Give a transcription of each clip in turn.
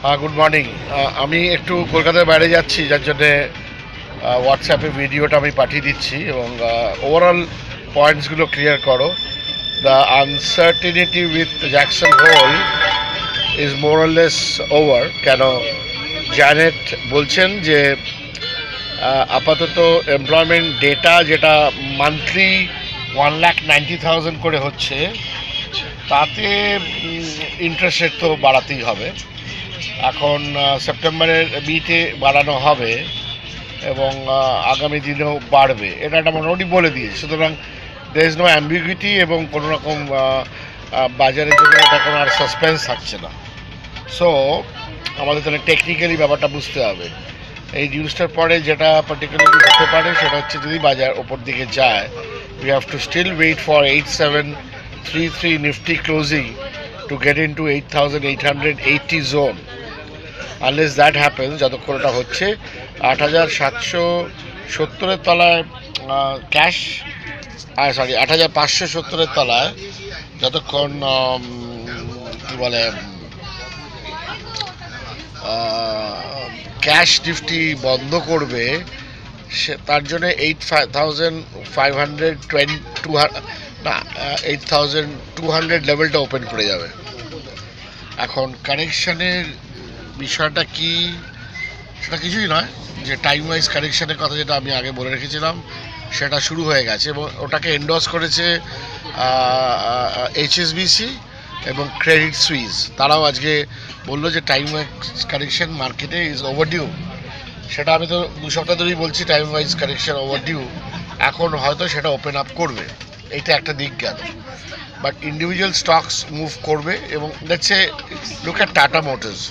হ্যাঁ, good morning. আমি একটু কলকাতার বাইরে যাচ্ছি, যার জন্যে হোয়াটসঅ্যাপে ভিডিওটা আমি পাঠিয়ে দিচ্ছি এবং ওভারঅল পয়েন্টসগুলো ক্লিয়ার করো। The uncertainty with Jackson hole is more or less over. কেন? জ্যানেট বলছেন যে আপাতত এমপ্লয়মেন্ট ডেটা যেটা মান্থলি 1,90,000 করে হচ্ছে, তাতে ইন্টারেস্ট রেট তো বাড়াতেই হবে। এখন সেপ্টেম্বরের মিটে বাড়ানো হবে এবং আগামী দিনেও বাড়বে, এটা একটা মোটামুটি বলে দিয়েছে। সুতরাং দের ইজ নো অ্যাম্বিগুইটি এবং কোনো রকম বাজারের জন্য এটা কোনো আর সাসপেন্স থাকছে না। সো আমাদের তাহলে টেকনিক্যালি ব্যাপারটা বুঝতে হবে। এই নিউজটার পরে যেটা পার্টিকুলারলি হতে পারে সেটা হচ্ছে, যদি বাজার ওপর দিকে যায়, we have to still wait for 8733 Nifty closing to get in to 8,880 zone. Unless that happens, যতক্ষণ এটা হচ্ছে 8,770-এর তলায় ক্যাশ, 8,570-এর তলায় যতক্ষণ কি বলে ক্যাশ নিফটি বন্ধ করবে, সে তার জন্য 8,520 না 8,200 লেভেলটা ওপেন করে যাবে। এখন কারেকশনের বিষয়টা কি, সেটা কিছুই নয়, যে টাইম ওয়াইজ কারেকশনের কথা যেটা আমি আগে বলে রেখেছিলাম সেটা শুরু হয়ে গেছে এবং ওটাকে এন্ডোর্স করেছে এইচএসবিসি এবং ক্রেডিট সুইস। তারাও আজকে বললো যে টাইম ওয়াইজ কারেকশন মার্কেটে ইজ ওভারডিউ। সেটা আমি তো 2 সপ্তাহ ধরেই বলছি, টাইম ওয়াইজ কারেকশন ওভারডিউ। এখন হয়তো সেটা ওপেন আপ করবে, এইটা একটা দিক গেল। বাট ইন্ডিভিজুয়াল স্টকস মুভ করবে এবং let's say look at tata motors.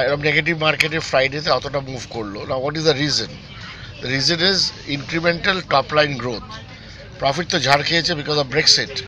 এরকম নেগেটিভ মার্কেটে ফ্রাইডেতে অতটা মুভ করলো না। What is the reason? The reason is incremental top line growth. Profit তো ঝাড় খেয়েছে বিকজ অফ ব্রেক্সিট।